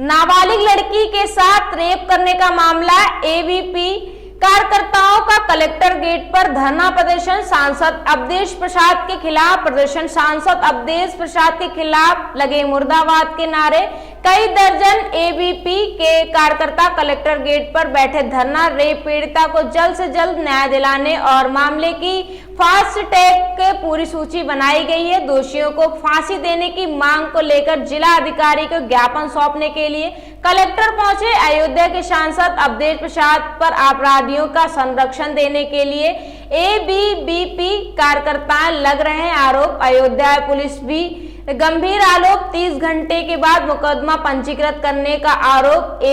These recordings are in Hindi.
नाबालिग लड़की के साथ रेप करने का मामला, एबीपी कार्यकर्ताओं का कलेक्टर गेट पर धरना प्रदर्शन। सांसद अवधेश प्रसाद के खिलाफ प्रदर्शन। सांसद अवधेश प्रसाद के खिलाफ लगे मुर्दाबाद के नारे। कई दर्जन एबीपी के कार्यकर्ता कलेक्टर गेट पर बैठे धरना। रेप पीड़िता को जल्द से जल्द न्याय दिलाने और मामले की फास्ट ट्रैक पूरी सूची बनाई गई है। दोषियों को फांसी देने की मांग को लेकर जिला अधिकारी को ज्ञापन सौंपने के लिए कलेक्टर पहुंचे। अयोध्या के सांसद अवधेश प्रसाद पर अपराधियों का संरक्षण देने के लिए एबीवीपी कार्यकर्ता लग रहे हैं आरोप। अयोध्या पुलिस भी गंभीर आरोप। 30 घंटे के बाद मुकदमा पंजीकृत करने का आरोप।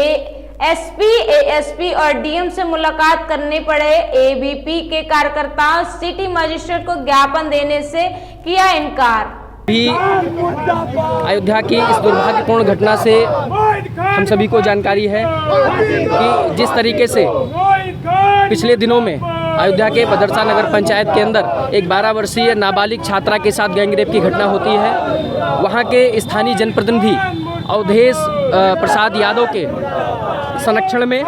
एसपी और डीएम से मुलाकात करने पड़े। एबीपी के कार्यकर्ताओं सिटी मजिस्ट्रेट को ज्ञापन देने से किया इनकार। भी अयोध्या की इस दुर्भाग्यपूर्ण घटना से हम सभी को जानकारी है कि जिस तरीके से पिछले दिनों में अयोध्या के बदरसा नगर पंचायत के अंदर एक 12 वर्षीय नाबालिग छात्रा के साथ गैंगरेप की घटना होती है। वहां के स्थानीय जनप्रतिनिधि अवधेश प्रसाद यादव के संरक्षण में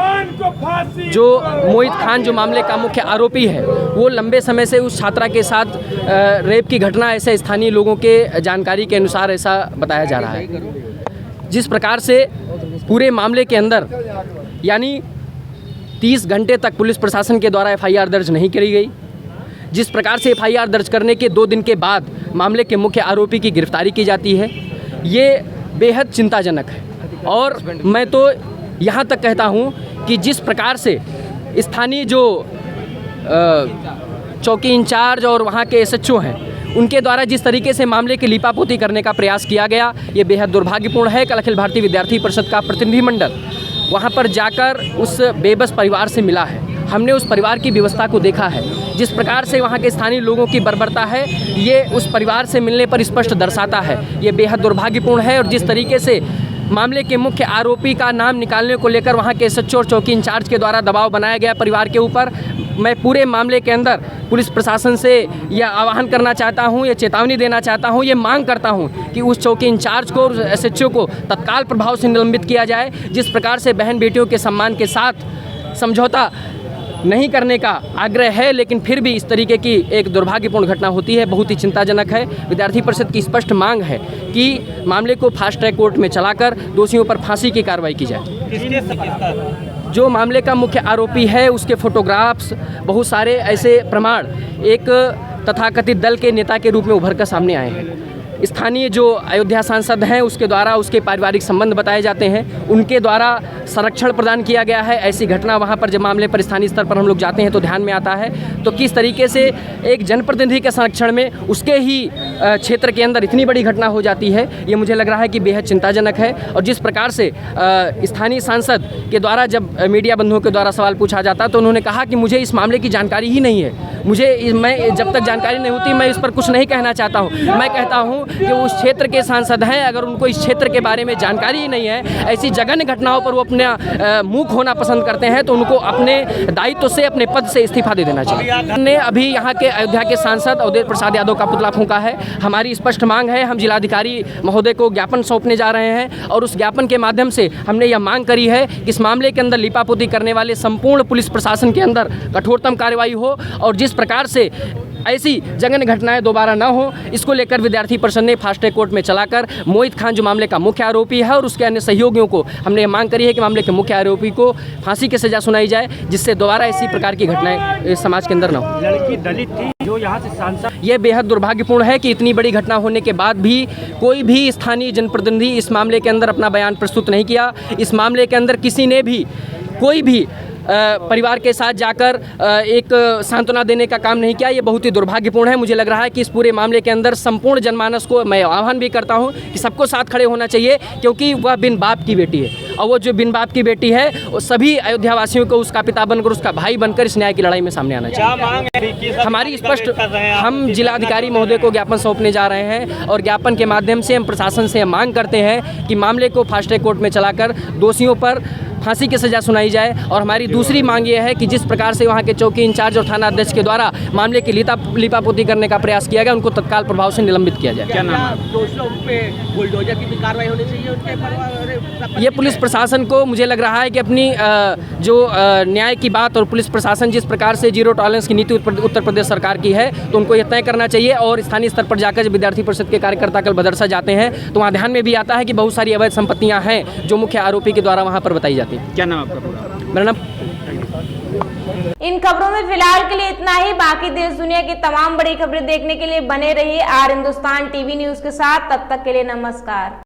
जो मोहित खान जो मामले का मुख्य आरोपी है, वो लंबे समय से उस छात्रा के साथ रेप की घटना, ऐसे स्थानीय लोगों के जानकारी के अनुसार ऐसा बताया जा रहा है। जिस प्रकार से पूरे मामले के अंदर यानी 30 घंटे तक पुलिस प्रशासन के द्वारा एफआईआर दर्ज नहीं करी गई, जिस प्रकार से एफआईआर दर्ज करने के 2 दिन के बाद मामले के मुख्य आरोपी की गिरफ्तारी की जाती है, ये बेहद चिंताजनक है। और मैं तो यहाँ तक कहता हूँ कि जिस प्रकार से स्थानीय जो चौकी इंचार्ज और वहाँ के एसएचओ हैं, उनके द्वारा जिस तरीके से मामले की लीपापोती करने का प्रयास किया गया, ये बेहद दुर्भाग्यपूर्ण है। कल अखिल भारतीय विद्यार्थी परिषद का प्रतिनिधिमंडल वहाँ पर जाकर उस बेबस परिवार से मिला है। हमने उस परिवार की व्यवस्था को देखा है। जिस प्रकार से वहाँ के स्थानीय लोगों की बर्बरता है, ये उस परिवार से मिलने पर स्पष्ट दर्शाता है। ये बेहद दुर्भाग्यपूर्ण है। और जिस तरीके से मामले के मुख्य आरोपी का नाम निकालने को लेकर वहाँ के एसएचओ और चौकी इंचार्ज के द्वारा दबाव बनाया गया परिवार के ऊपर, मैं पूरे मामले के अंदर पुलिस प्रशासन से यह आह्वान करना चाहता हूँ, यह चेतावनी देना चाहता हूँ, ये मांग करता हूँ कि उस चौकी इंचार्ज को और एसएचओ को तत्काल प्रभाव से निलंबित किया जाए। जिस प्रकार से बहन बेटियों के सम्मान के साथ समझौता नहीं करने का आग्रह है, लेकिन फिर भी इस तरीके की एक दुर्भाग्यपूर्ण घटना होती है, बहुत ही चिंताजनक है। विद्यार्थी परिषद की स्पष्ट मांग है कि मामले को फास्ट ट्रैक कोर्ट में चलाकर दोषियों पर फांसी की कार्रवाई की जाए। जो मामले का मुख्य आरोपी है, उसके फोटोग्राफ्स, बहुत सारे ऐसे प्रमाण एक तथाकथित दल के नेता के रूप में उभर कर सामने आए हैं। स्थानीय जो अयोध्या सांसद हैं, उसके द्वारा उसके पारिवारिक संबंध बताए जाते हैं, उनके द्वारा संरक्षण प्रदान किया गया है। ऐसी घटना वहाँ पर जब मामले पर स्थानीय स्तर पर हम लोग जाते हैं तो ध्यान में आता है। तो किस तरीके से एक जनप्रतिनिधि के संरक्षण में उसके ही क्षेत्र के अंदर इतनी बड़ी घटना हो जाती है, ये मुझे लग रहा है कि बेहद चिंताजनक है। और जिस प्रकार से स्थानीय सांसद के द्वारा जब मीडिया बंधुओं के द्वारा सवाल पूछा जाता तो उन्होंने कहा कि मुझे इस मामले की जानकारी ही नहीं है, मैं जब तक जानकारी नहीं होती मैं इस पर कुछ नहीं कहना चाहता हूँ। मैं कहता हूँ कि उस क्षेत्र के सांसद हैं, अगर उनको इस क्षेत्र के बारे में जानकारी ही नहीं है, ऐसी जघन्य घटनाओं पर वो अपने मुंह खोना पसंद करते हैं, तो उनको अपने दायित्व से, अपने पद से इस्तीफा दे देना चाहिए। हमने अभी यहाँ के अयोध्या के सांसद अवधेश प्रसाद यादव का पुतला फूंका है। हमारी स्पष्ट मांग है, हम जिलाधिकारी महोदय को ज्ञापन सौंपने जा रहे हैं और उस ज्ञापन के माध्यम से हमने यह मांग करी है कि इस मामले के अंदर लीपापोती करने वाले संपूर्ण पुलिस प्रशासन के अंदर कठोरतम कार्रवाई हो और जिस प्रकार से ऐसी जघन्य घटनाएं दोबारा न हो, इसको लेकर विद्यार्थी परिषद ने फास्ट ट्रैक कोर्ट में चलाकर मोहित खान जो मामले का मुख्य आरोपी है और उसके अन्य सहयोगियों को हमने मांग करी है कि मामले के मुख्य आरोपी को फांसी की सजा सुनाई जाए, जिससे दोबारा ऐसी प्रकार की घटनाएं समाज के अंदर न हो। लड़की दलित थी जो यहाँ से सांसद। यह बेहद दुर्भाग्यपूर्ण है कि इतनी बड़ी घटना होने के बाद भी कोई भी स्थानीय जनप्रतिनिधि इस मामले के अंदर अपना बयान प्रस्तुत नहीं किया। इस मामले के अंदर किसी ने भी कोई भी परिवार के साथ जाकर एक सांत्वना देने का काम नहीं किया। ये बहुत ही दुर्भाग्यपूर्ण है। मुझे लग रहा है कि इस पूरे मामले के अंदर संपूर्ण जनमानस को मैं आह्वान भी करता हूं कि सबको साथ खड़े होना चाहिए, क्योंकि वह बिन बाप की बेटी है और वो जो बिन बाप की बेटी है वो सभी अयोध्या वासियों को उसका पिता बनकर, उसका भाई बनकर इस न्याय की लड़ाई में सामने आना चाहिए। हमारी स्पष्ट, हम जिलाधिकारी महोदय को ज्ञापन सौंपने जा रहे हैं और ज्ञापन के माध्यम से हम प्रशासन से मांग करते हैं कि मामले को फास्ट ट्रैक कोर्ट में चलाकर दोषियों पर फांसी की सज़ा सुनाई जाए। और हमारी दूसरी मांग ये है कि जिस प्रकार से वहाँ के चौकी इंचार्ज और थाना अध्यक्ष के द्वारा मामले की लिपापोती करने का प्रयास किया गया, उनको तत्काल प्रभाव से निलंबित किया जाए। क्या नाम है? दोषियों पे बुलडोजर की भी कार्रवाई होनी चाहिए उनके परिवार। ये पुलिस प्रशासन को मुझे लग रहा है कि अपनी जो न्याय की बात और पुलिस प्रशासन जिस प्रकार से जीरो टॉलरेंस की नीति उत्तर प्रदेश सरकार की है, तो उनको यह तय करना चाहिए। और स्थानीय स्तर पर जाकर जब विद्यार्थी परिषद के कार्यकर्ता कल बदरसा जाते हैं तो वहाँ ध्यान में भी आता है कि बहुत सारी अवैध संपत्तियाँ हैं जो मुख्य आरोपी के द्वारा वहाँ पर बताई जाती हैं। क्या नाम आपका पूरा? मेरा नाम। इन खबरों में फिलहाल के लिए इतना ही। बाकी देश दुनिया की तमाम बड़ी खबरें देखने के लिए बने रहिए आर हिंदुस्तान टीवी न्यूज के साथ। तब तक के लिए नमस्कार।